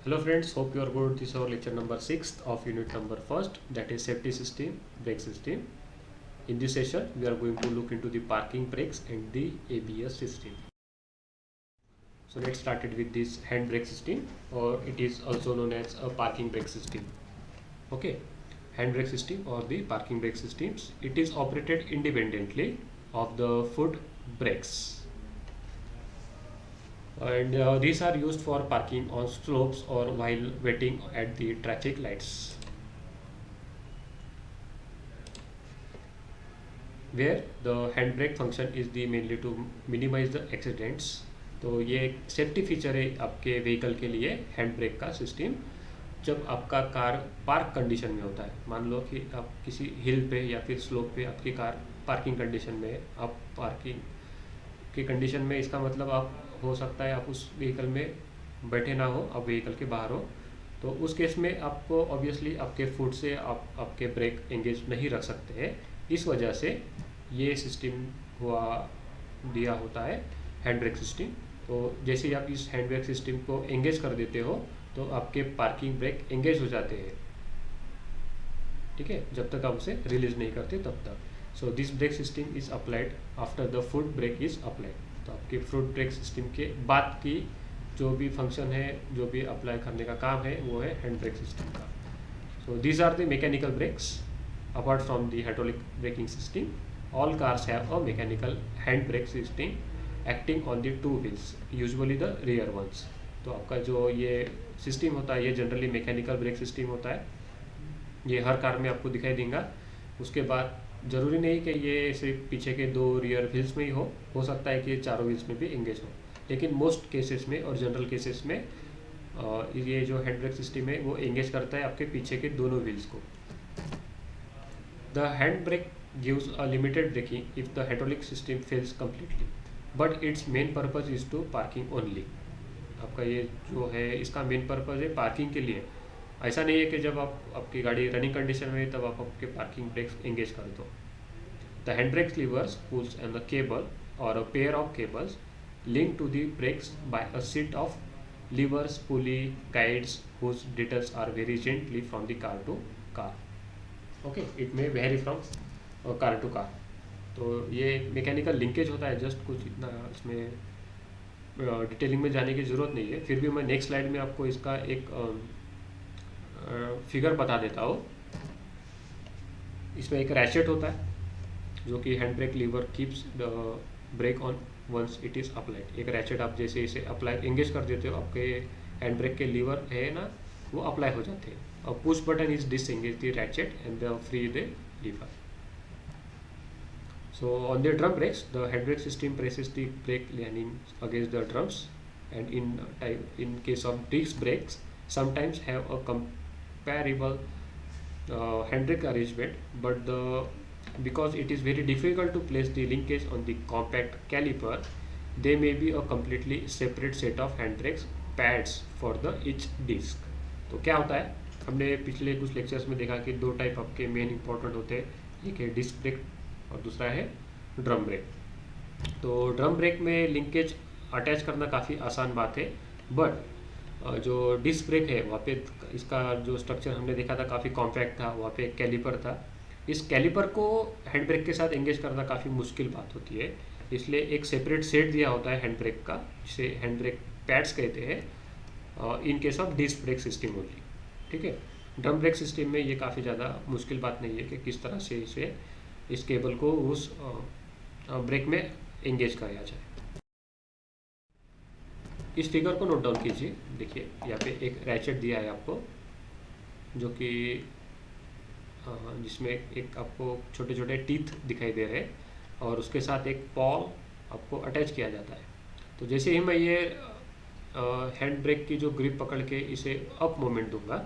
Hello friends, hope you are good. This is our lecture number 6 of unit number 1st, that is safety system, brake system. In this session, we are going to look into the parking brakes and the ABS system. So let's start it with this hand brake system, or it is also known as a parking brake system. Okay, hand brake system or the parking brake systems, it is operated independently of the foot brakes. And these are used for parking on slopes or while waiting at the traffic lights, where the handbrake function is the mainly to minimize the accidents. तो ये safety feature है आपके vehicle के लिए hand brake का system. जब आपका car park condition में होता है, मान लो कि आप किसी हिल पे या फिर स्लोप पे आपकी कार पार्किंग कंडीशन में है, आप पार्किंग की कंडीशन में, इसका मतलब आप हो सकता है आप उस व्हीकल में बैठे ना हो, आप व्हीकल के बाहर हो, तो उस केस में आपको ऑब्वियसली आपके फुट से आप आपके ब्रेक एंगेज नहीं रख सकते हैं। इस वजह से ये सिस्टम हुआ दिया होता है हैंड ब्रेक सिस्टम। तो जैसे ही आप इस हैंड ब्रेक सिस्टम को एंगेज कर देते हो तो आपके पार्किंग ब्रेक एंगेज हो जाते हैं, ठीक है, जब तक आप उसे रिलीज नहीं करते तब तक। So this brake system is applied after the foot brake is applied. तो आपके फुट ब्रेक सिस्टम के बाद की जो भी फंक्शन है, जो भी अप्लाई करने का काम है, वो है हैंड ब्रेक सिस्टम का। So these are the mechanical brakes apart from the hydraulic braking system. All cars have a mechanical hand brake system acting on the two wheels, usually the rear ones. तो आपका जो ये system होता है, ये generally mechanical brake system होता है। ये हर कार में आपको दिखाई देगा। उसके बाद ज़रूरी नहीं कि ये सिर्फ पीछे के दो रियर व्हील्स में ही हो सकता है कि ये चारों व्हील्स में भी एंगेज हो, लेकिन मोस्ट केसेस में और जनरल केसेस में ये जो हैंड ब्रेक सिस्टम है वो एंगेज करता है आपके पीछे के दोनों व्हील्स को। The hand brake gives a limited braking if the hydraulic system fails completely, but its main purpose is to parking only. आपका ये जो है इसका मेन पर्पज है पार्किंग के लिए। ऐसा नहीं है कि जब आप आपकी गाड़ी रनिंग कंडीशन में है तब आप आपके पार्किंग ब्रेक्स एंगेज कर दो। The hand brake levers pulls and the cable और a pair of cables linked to the brakes by a set of levers, pulley, guides whose details are very gently from the car to car. Okay, it may vary from car to car. तो ये mechanical linkage होता है, just कुछ इतना इसमें detailing में जाने की ज़रूरत नहीं है। फिर भी मैं नेक्स्ट स्लाइड में आपको इसका एक फिगर बता देता हूँ। इसमें एक रैशेट होता है जो कि hand brake lever keeps the brake on once it is applied. एक रैचेट आप जैसे इसे अप्लाई एंगेज कर देते हो, आपके हैंड ब्रेक के लीवर है ना, वो अप्लाई हो जाते हैं। और push button is disengage the ratchet and the free the lever. So on the drum brakes the hand brake system presses the brake lining against the drums, and in case of disc brakes sometimes have a comparable hand brake arrangement, but because it is very difficult to place the linkage on the compact caliper, they may be a completely separate set of hand brakes pads for the each disc. तो क्या होता है, हमने पिछले कुछ lectures में देखा कि दो टाइप आपके मेन इंपॉर्टेंट होते हैं, एक है डिस्क ब्रेक और दूसरा है ड्रम ब्रेक। तो ड्रम ब्रेक में लिंकेज अटैच करना काफ़ी आसान बात है, बट जो डिस्क ब्रेक है वहाँ पे इसका जो स्ट्रक्चर हमने देखा था काफ़ी कॉम्पैक्ट था, वहाँ पे एक कैलिपर था। इस कैलिपर को हैंड ब्रेक के साथ एंगेज करना काफ़ी मुश्किल बात होती है, इसलिए एक सेपरेट सेट दिया होता है हैंड ब्रेक का, जिसे हैंड ब्रेक पैड्स कहते हैं, in case of disc brake system only. ठीक है, ड्रम ब्रेक सिस्टम में ये काफ़ी ज़्यादा मुश्किल बात नहीं है कि किस तरह से इसे इस केबल को उस ब्रेक में एंगेज कराया जाए। इस फिगर को नोट डाउन कीजिए। देखिए यहाँ पे एक रैचेट दिया है आपको, जो कि जिसमें एक आपको छोटे छोटे टीथ दिखाई दे रहे हैं, और उसके साथ एक पॉल आपको अटैच किया जाता है। तो जैसे ही मैं ये हैंड ब्रेक की जो ग्रिप पकड़ के इसे अप मोमेंट दूंगा,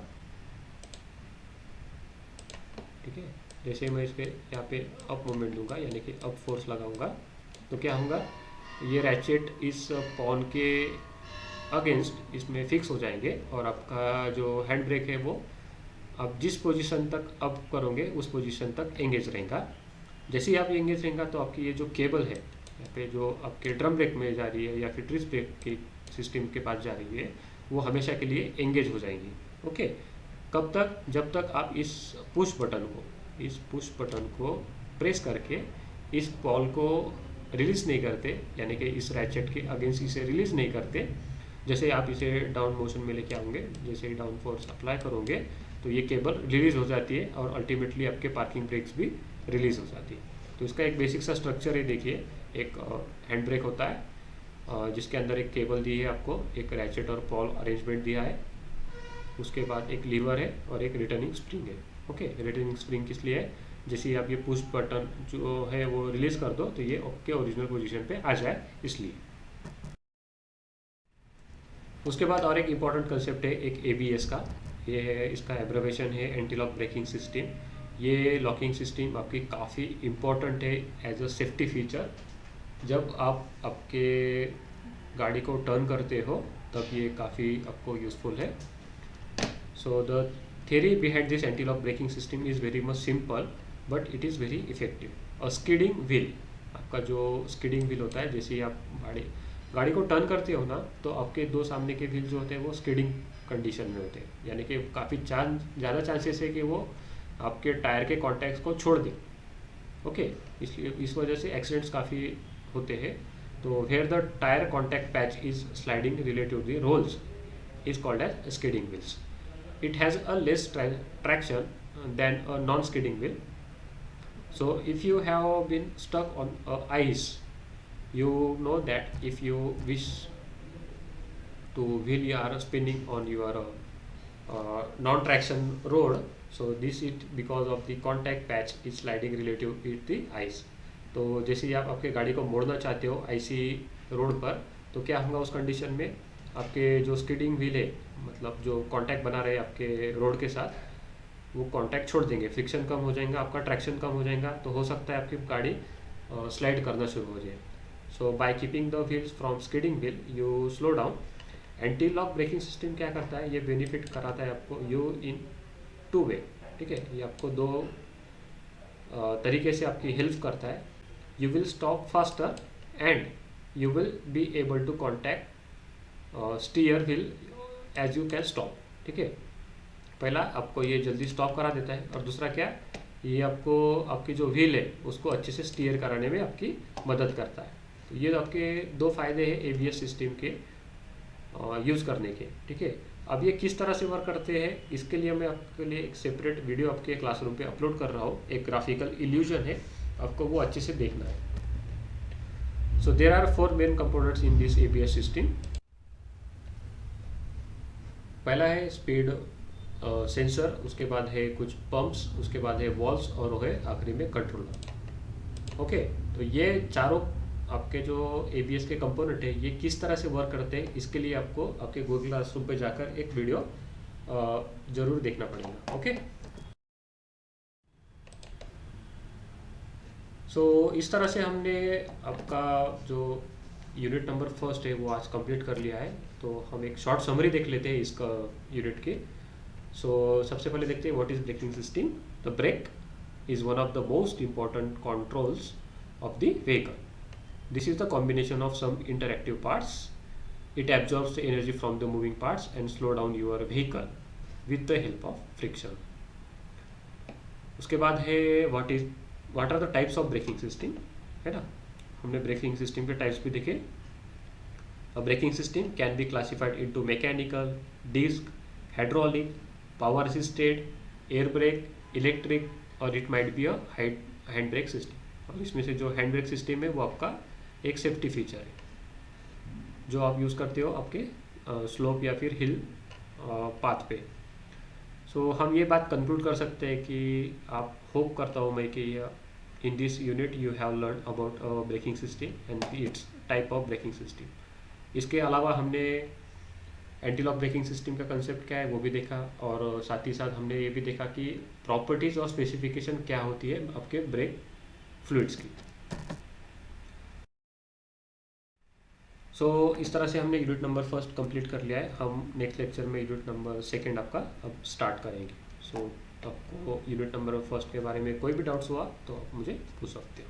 ठीक है, जैसे ही मैं इसके यहाँ पे अप मोमेंट दूंगा यानी कि अप फोर्स लगाऊंगा, तो क्या होगा, ये रैचेट इस पॉन के अगेंस्ट इसमें फिक्स हो जाएंगे, और आपका जो हैंड ब्रेक है वो आप जिस पोजीशन तक अप करोगे उस पोजीशन तक एंगेज रहेगा। जैसे ही आप एंगेज रहेगा तो आपकी ये जो केबल है यहाँ पे जो आपके ड्रम ब्रेक में जा रही है या फिर डिस्क ब्रेक के सिस्टम के पास जा रही है, वो हमेशा के लिए एंगेज हो जाएंगी। ओके, कब तक? जब तक आप इस पुश बटन को प्रेस करके इस बॉल को रिलीज नहीं करते, यानी कि इस रैचेट के अगेंस्ट इसे रिलीज नहीं करते। जैसे आप इसे डाउन मोशन में लेके आओगे, जैसे डाउन फोर्स अप्लाई करोगे तो ये केबल रिलीज हो जाती है और अल्टीमेटली आपके पार्किंग ब्रेक्स भी रिलीज हो जाती है। तो इसका एक बेसिक सा स्ट्रक्चर है, देखिए एक हैंड ब्रेक होता है जिसके अंदर एक केबल दी है आपको, एक रैचेट और बॉल अरेंजमेंट दिया है, उसके बाद एक लीवर है और एक रिटर्निंग स्प्रिंग है। ओके, रिटर्निंग स्प्रिंग किस लिए है? जैसे आप ये पुश बटन जो है वो रिलीज कर दो तो ये आपके ओरिजिनल पोजीशन पे आ जाए, इसलिए। उसके बाद और एक इम्पॉर्टेंट कंसेप्ट है एक ABS का, ये है, इसका एब्रिविएशन है एंटी लॉक ब्रेकिंग सिस्टम। ये लॉकिंग सिस्टम आपकी काफ़ी इम्पॉर्टेंट है एज अ सेफ्टी फीचर। जब आप आपके गाड़ी को टर्न करते हो तब ये काफ़ी आपको यूज़फुल है। So the theory behind this anti-lock braking system is very much simple but it is very effective. A skidding wheel, आपका जो स्किडिंग व्हील होता है, जैसे ही आप गाड़ी को टर्न करते हो ना तो आपके दो सामने के व्हील जो होते हैं वो स्किडिंग कंडीशन में होते हैं, यानी कि काफ़ी ज़्यादा चांसेस है कि वो आपके टायर के कॉन्टैक्ट्स को छोड़ दें। ओके, इसलिए इस वजह से एक्सीडेंट्स काफ़ी होते हैं। तो where the tyre contact patch is sliding relative the rolls is called as skidding wheels. It has a less traction than a non-skidding wheel. So if you have been stuck on ice, you know that if you wish to wheel your spinning on your non-traction road, so this is because of the contact patch is sliding relative with the ice. तो जैसे ही आप आपके गाड़ी को मोड़ना चाहते हो IC road पर, तो क्या होगा उस कंडीशन में? आपके जो स्किडिंग व्हील है, मतलब जो कांटेक्ट बना रहे आपके रोड के साथ, वो कांटेक्ट छोड़ देंगे, फ्रिक्शन कम हो जाएगा, आपका ट्रैक्शन कम हो जाएगा, तो हो सकता है आपकी गाड़ी स्लाइड करना शुरू हो जाए। So by keeping the wheels from skidding wheel you slow down. Anti lock braking system क्या करता है? ये बेनिफिट कराता है आपको यू इन टू वे। ठीक है, ये आपको दो तरीके से आपकी हेल्प करता है। You will stop faster and you will be able to contact steer wheel as you can stop. ठीक है, पहला आपको ये जल्दी स्टॉप करा देता है, और दूसरा क्या, ये आपको आपकी जो व्हील है उसको अच्छे से स्टीयर कराने में आपकी मदद करता है। तो ये आपके दो फायदे हैं ABS सिस्टम के यूज़ करने के। ठीक है, अब ये किस तरह से वर्क करते हैं, इसके लिए मैं आपके लिए एक सेपरेट वीडियो आपके क्लासरूम पे अपलोड कर रहा हूँ, एक ग्राफिकल इल्यूजन है, आपको वो अच्छे से देखना है। So there are 4 main components in this ABS system. पहला है स्पीड सेंसर, उसके बाद है कुछ पंप्स, उसके बाद है वॉल्व्स, और वो है आखिरी में कंट्रोलर। ओके, तो ये चारों आपके जो ABS के कंपोनेंट है ये किस तरह से वर्क करते हैं, इसके लिए आपको आपके गूगल क्लासरूम पे जाकर एक वीडियो जरूर देखना पड़ेगा। ओके, सो इस तरह से हमने आपका जो यूनिट नंबर फर्स्ट है वो आज कंप्लीट कर लिया है। तो हम एक शॉर्ट समरी देख लेते हैं इसका यूनिट की। सो सबसे पहले देखते हैं what is braking system. The brake is one of the most important controls of the vehicle. This is the combination of some interactive parts. It absorbs the energy from the moving parts and slow down your vehicle with the help of friction. उसके बाद है what are the types of braking system, है ना। हमने braking system के types भी देखे। A braking system can be classified into mechanical, disc, hydraulic, power assisted, air brake, electric, और it might be a hand brake system. और इसमें से जो हैंड ब्रेक सिस्टम है वो आपका एक सेफ्टी फीचर है जो आप यूज़ करते हो आपके स्लोप या फिर हिल पाथ पे। सो हम ये बात कंक्लूड कर सकते हैं कि आप होप करता हूँ मैं कि in this unit you have learn about braking system and it's type of braking system. इसके अलावा हमने एंटी लॉक ब्रेकिंग सिस्टम का कंसेप्ट क्या है वो भी देखा, और साथ ही साथ हमने ये भी देखा कि प्रॉपर्टीज़ और स्पेसिफिकेशन क्या होती है आपके ब्रेक फ्लूइड्स की। सो इस तरह से हमने यूनिट नंबर फर्स्ट कंप्लीट कर लिया है। हम नेक्स्ट लेक्चर में यूनिट नंबर सेकंड आपका अब स्टार्ट करेंगे। सो आपको यूनिट नंबर फर्स्ट के बारे में कोई भी डाउट्स हुआ तो आप मुझे पूछ सकते हो।